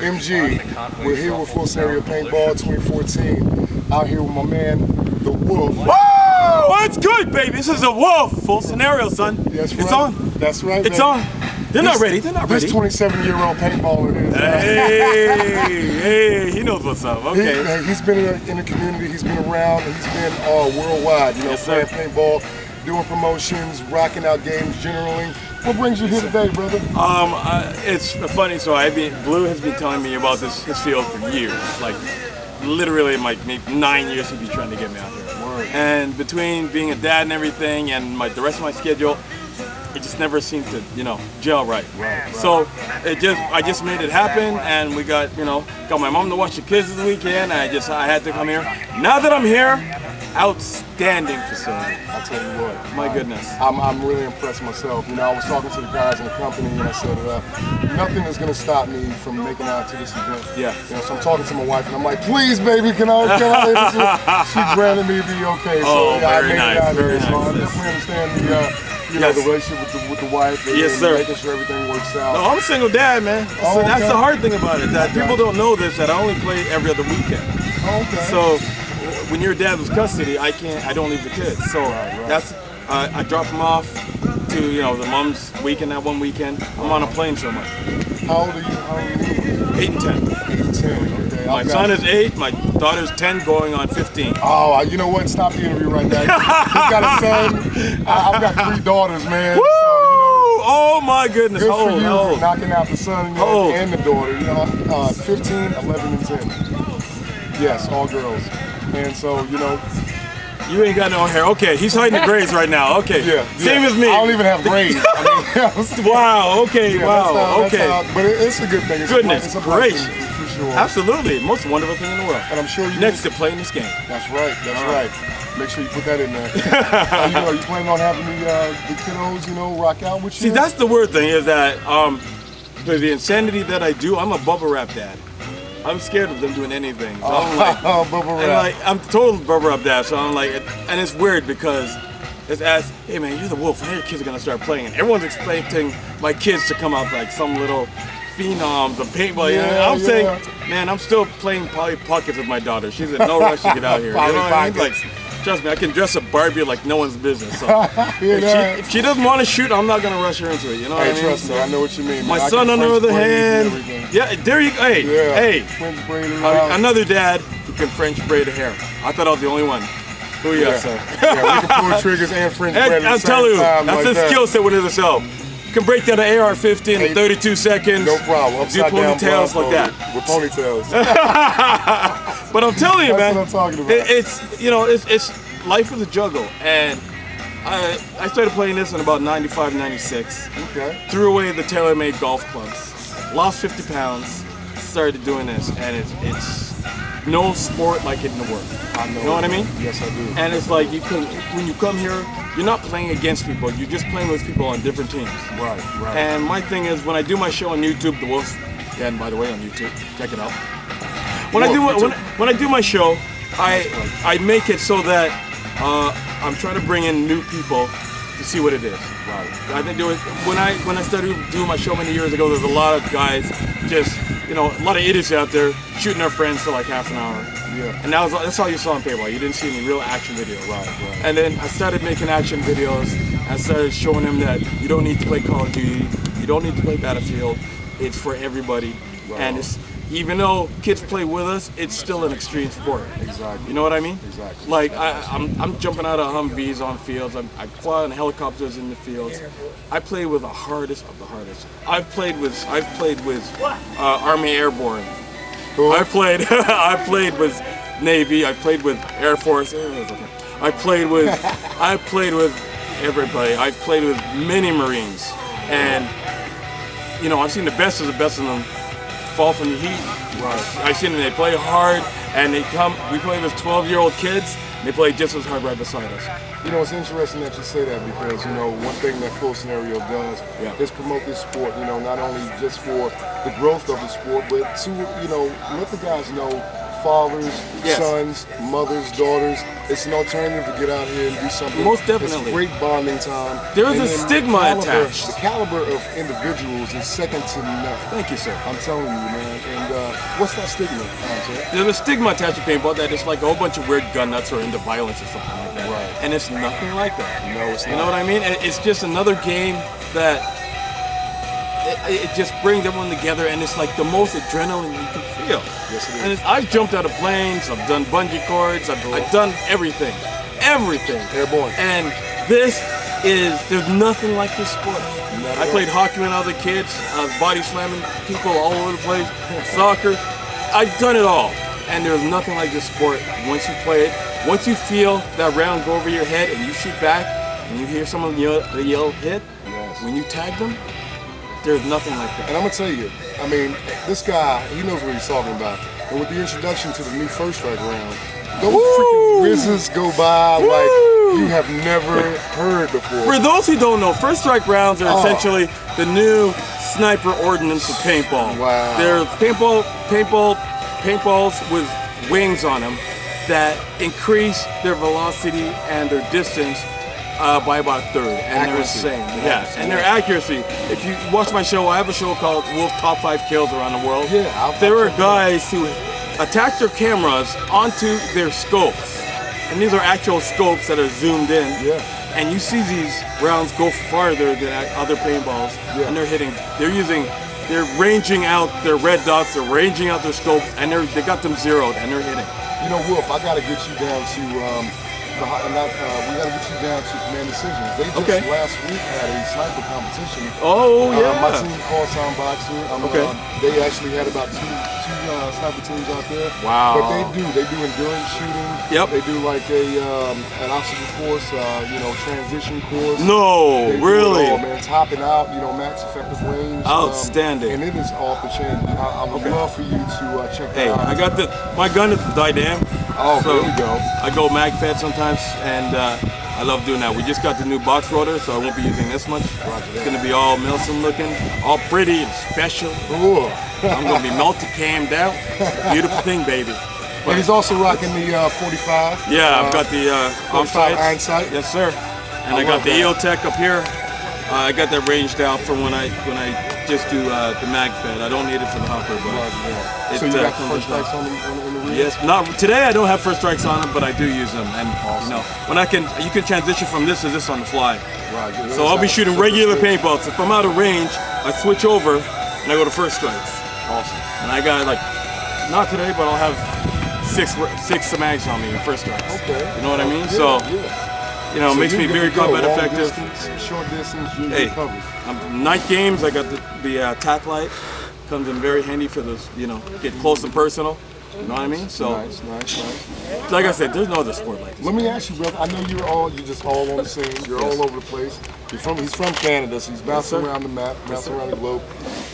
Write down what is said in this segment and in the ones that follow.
MG, we're here with Full Scenario Paintball 2014. Out here with my man, the Wolf. Whoa! What's good, baby? This is the Wolf. Full Scenario, son. That's right. It's on. That's right, It's man. on. They're not ready. They're not ready. This 27-year-old paintballer is. Hey, he knows what's up. Okay. He's been in the community. He's been around. And he's been worldwide. You know, Yes, playing sir. paintball, doing promotions, rocking out games generally. What brings you here today, brother? It's funny. So Blue has been telling me about his field for years. Like, literally, like maybe 9 years he'd be trying to get me out here. Word. And between being a dad and everything, and the rest of my schedule, it just never seemed to, gel right. Right. So I just made it happen, and we got my mom to watch the kids this weekend. I had to come here. Now that I'm here, outstanding facility. I'll tell you what. My goodness. I'm really impressed myself. I was talking to the guys in the company, and I said, nothing is going to stop me from making out to this event. Yeah. So I'm talking to my wife, and I'm like, please, baby, can I? She granted me the okay. So I very made nice, it out very here. So I nice. definitely understand the Yes. the relationship with the wife. And, Yes, and sir. making sure everything works out. No, I'm a single dad, man. So Okay. that's the hard thing about it. That people don't know this. That I only play every other weekend. Okay. So when your dad was custody, I don't leave the kids. So Right. that's I drop them off to the mom's weekend. That one weekend, I'm on a plane so much. How old are you? 8 and 10. 8 and 10. Okay. My son is 8. My daughter's 10, going on 15. Oh, you know what? Stop the interview right now. He's got a son. I've got 3 daughters, man. Woo! So, Oh my goodness! good How for old? you How old? knocking out the son old? and the daughter. 15, 11, and 10. Yes, all girls. And so, You ain't got no hair. Okay, he's hiding the grades right now. Okay, same as me. I don't even have grades. Wow. Okay. Wow. Okay. But it's a good thing. It's Goodness a blessing, gracious. for sure. Absolutely, most wonderful thing in the world. And I'm sure you Next to playing this game. That's right. That's right. Make sure you put that in there. Are you planning on having the kiddos, rock out with you? See, that's the weird thing is that the insanity that I do. I'm a bubble wrap dad. I'm scared of them doing anything. So I'm like, bubble wrap. I'm total bubble wrap dad. So I'm like, and it's weird because it's asked, hey man, you're the Wolf. How your kids are gonna start playing? And everyone's expecting my kids to come out like some little phenoms of paintball. I'm saying, man, I'm still playing Polly Pockets with my daughter. She's in no rush to get out here. You know what I mean? Like, trust me, I can dress a Barbie like no one's business. So if she doesn't want to shoot, I'm not gonna rush her into it. You know what I mean? Trust me, I know what you mean. My man. son, on the other hand, there you go. Hey, French braid around. another dad who can French braid hair. I thought I was the only one. Who are you, sir? We can pull triggers and French braid at the I'm same telling you, time that's like a skill set within itself. You can break down an AR-15 in 32 seconds. No problem. Do Upside down ponytails like that. With ponytails. But I'm telling you, That's man, what I'm talking about. it's life is a juggle, and I started playing this in about 95, 96. Okay. Threw away the TaylorMade golf clubs, lost 50 pounds, started doing this, and it's no sport like it in the world. I know. You know what I mean? Yes, I do. And it's like when you come here, you're not playing against people. You're just playing with people on different teams. Right. And my thing is, when I do my show on YouTube, The Wolf, and by the way, on YouTube, check it out. When I do my show, I make it so that I'm trying to bring in new people to see what it is. Right. I've been doing when I started doing my show many years ago. There's a lot of guys, just a lot of idiots out there shooting their friends for like half an hour. Yeah. And that's all you saw on paintball. You didn't see any real action videos. Right. And then I started making action videos. I started showing them that you don't need to play Call of Duty. You don't need to play Battlefield. It's for everybody. Right. And even though kids play with us, it's still an extreme sport. Exactly. You know what I mean? Exactly. Like I'm jumping out of Humvees on fields. I fly in helicopters in the fields. I play with the hardest of the hardest. I've played with Army Airborne. Cool. I played with Navy. I played with Air Force. I played with everybody. I've played with many Marines, and I've seen the best of them fall from the heat. Right. I've seen them. They play hard, and we play with 12-year-old kids. They play just as hard right beside us. It's interesting that you say that because, one thing that Full Scenario does is promote this sport, not only just for the growth of the sport, but to, let the guys know fathers, Yes. sons, mothers, daughters. It's an alternative to get out here and do something. Most It's definitely. a great bonding time. There is And a then stigma the attached. The caliber of individuals is second to none. Thank you, sir. I'm telling you, man. And what's that stigma, sir? There's a stigma attached to paintball that it's like a whole bunch of weird gun nuts or into violence or something like that. Right. And it's nothing like that. No, it's not. You know what I mean? It's just another game that it just brings everyone together, and it's like the most adrenaline you can feel. Yes, it is. And I've jumped out of planes, I've done bungee cords, I've done everything. Everything. Airborne. And there's nothing like this sport. I played hockey when I was a kid. I was body slamming people all over the place. Soccer. I've done it all. And there's nothing like this sport once you play it. Once you feel that round go over your head and you shoot back and you hear someone yell hit, Yes. when you tag them, there's nothing like that. And I'm gonna tell you, I mean, this guy, he knows what he's talking about. And with the introduction to the new first strike round, those freaking whizzes go by like you have never heard before. For those who don't know, first strike rounds are essentially the new sniper ordnance of paintball. Wow. They're paintballs with wings on them that increase their velocity and their distance by about a third. And Accuracy. they're insane. Yeah, and their accuracy. If you watch my show, I have a show called Wolf Top 5 Kills Around the World. Yeah, There are guys who attach their cameras onto their scopes. And these are actual scopes that are zoomed in. Yeah. And you see these rounds go farther than other paintballs. Yeah. And they're ranging out their red dots, they're ranging out their scopes, and they got them zeroed, and they're hitting. You know, Wolf, I gotta get you down to we gotta get you down to Command Decisions. They just last week had a sniper competition. Oh, yeah. My team called Sound Boxer. Okay. They actually had about two sniper teams out there. Wow. But they do endurance shooting. Yep. They do like an obstacle course, transition course. No, They do really? it all, man. Topping out, max effective range. Outstanding. And it is off the chain. I would love for you to check that Hey, out. I got my gun is the Didam. Oh, So there we go. I go mag fed sometimes, and I love doing that. We just got the new box rotor, so I won't be using this much. It's gonna be all Milson looking, all pretty and special. Ooh. I'm gonna be multi-cammed out. Beautiful thing, baby. And he's also rocking the 45. Yeah, I've got the 45 offsight. iron sight. Yes, sir. And I got love the that. EOTech up here. I got that ranged out from when I just do the mag fed. I don't need it for the hopper, but So you got the comes first with strikes on the rear? Yes, not today. I don't have first strikes on them, but I do use them. And when you can transition from this to this on the fly. Right, yeah, So I'll be shooting regular paintballs. So if I'm out of range, I switch over and I go to first strikes. Awesome. And I got like, not today, but I'll have six mags on me in first strikes. Okay. You know what I mean? Yeah, So yeah. it makes you're me good very to go. combat Long effective. Distance, short distance, you're Hey, covered. night games. I got the tack light. Comes in very handy for those, get close and personal. You know what I mean? So, Nice. like I said, there's no other sport like this. Let me ask you, brother. I know you're just all on the scene. You're all over the place. He's from Canada, so he's bouncing around the map, bouncing around the globe.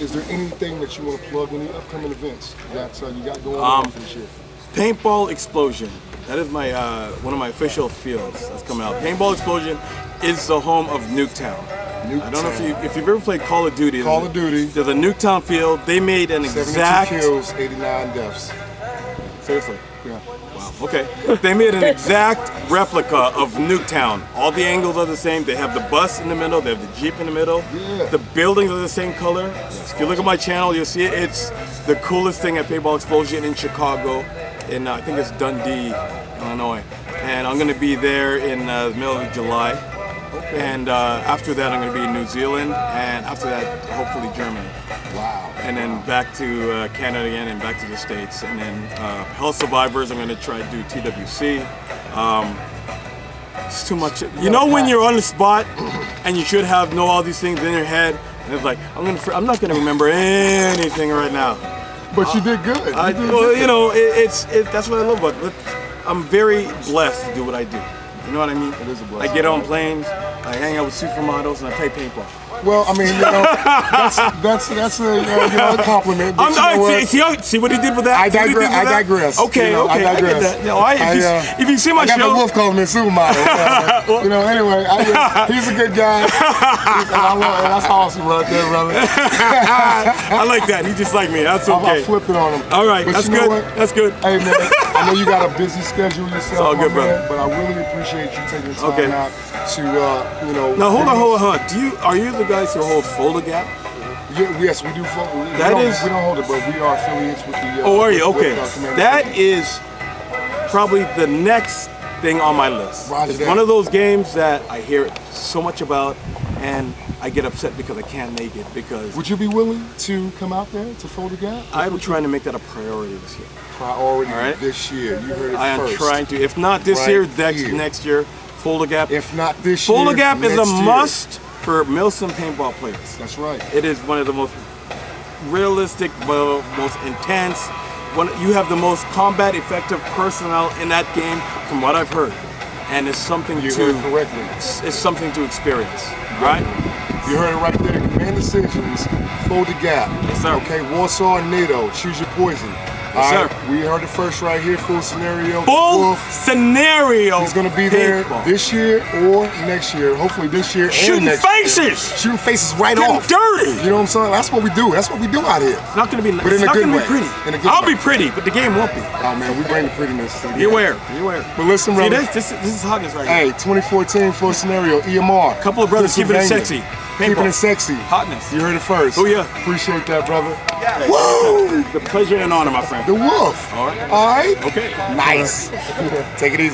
Is there anything that you want to plug? Any upcoming events that you got going on for this year? Paintball Explosion. That is my one of my official fields that's coming out. Paintball Explosion is the home of Nuketown. I don't know if you've ever played Call of Duty. Call of Duty. There's a Nuketown field. They made an 72 exact. kills, 89 deaths. Seriously. Yeah. Wow. Okay. They made an exact replica of Nuketown. All the angles are the same. They have the bus in the middle. They have the Jeep in the middle. Yeah. The buildings are the same color. If you look at my channel, you'll see it. It's the coolest thing at Paintball Explosion in Chicago. In I think it's Dundee, Illinois. And I'm going to be there in the middle of July. Okay. And after that, I'm going to be in New Zealand. And after that, hopefully Germany. Wow. And then back to Canada again, and back to the States. And then Hell Survivors, I'm gonna try to do TWC. It's too much. You know when you're on the spot and you should know all these things in your head, and it's like I'm not gonna remember anything right now. But you did good. That's what I love about it. I'm very blessed to do what I do. You know what I mean? It is a blessing. I get on planes, I hang out with supermodels, and I play paintball. Well, I mean, you know, that's a a compliment. But see what he did with that? I digress. Okay, you know, okay, I get that. No, if you see my show, I got the wolf calling me a supermodel. You know, anyway, he's a good guy. That's awesome right there, brother. I like that. He's just like me. That's okay. I flipped it on him. All right, but that's you know good. What? That's good. Hey man, I know you got a busy schedule yourself. It's all good, brother. But I really appreciate you taking the time out to, you know. Now hold on. Are you the guys who hold Folder Gap? Yes, we do. We don't hold it, but we are affiliates with the. Oh, are you? Okay. That is probably the next thing on my list. Roger it's that. One of those games that I hear so much about, and I get upset because I can't make it. Because would you be willing to come out there to Fold the Gap? I'm trying to make that a priority this year. Priority this year. You heard it I am first. trying to. If not this year, next year. Folder Gap. If not this year, Folder Gap is a year. must for Milson paintball players. That's right. It is one of the most realistic, most intense. You have the most combat effective personnel in that game, from what I've heard, and it's something It's something to experience. Right? You heard it right there. Command Decisions. Fold the Gap. Yes, sir. Okay, Warsaw and NATO. Choose your poison. Yes, sir. We heard it first right here. Full scenario. Full scenario. He's going to be there this year or next year. Hopefully this year and next year. Shooting faces right off. Dirty. You know what I'm saying? That's what we do. That's what we do out here. It's not going to be. But in a good way. Pretty. I'll be pretty, but the game won't be. Oh man, we bring the prettiness. Beware. But listen, brother. See this is hotness right here. Hey, 2014 full scenario. EMR. Couple of brothers keeping it sexy. Keeping it sexy. Hotness. You heard it first. Oh yeah. Appreciate that, brother. Yeah. Woo! The pleasure and honor, my friend. The wolf. All right. All right. Okay. Nice. Take it easy.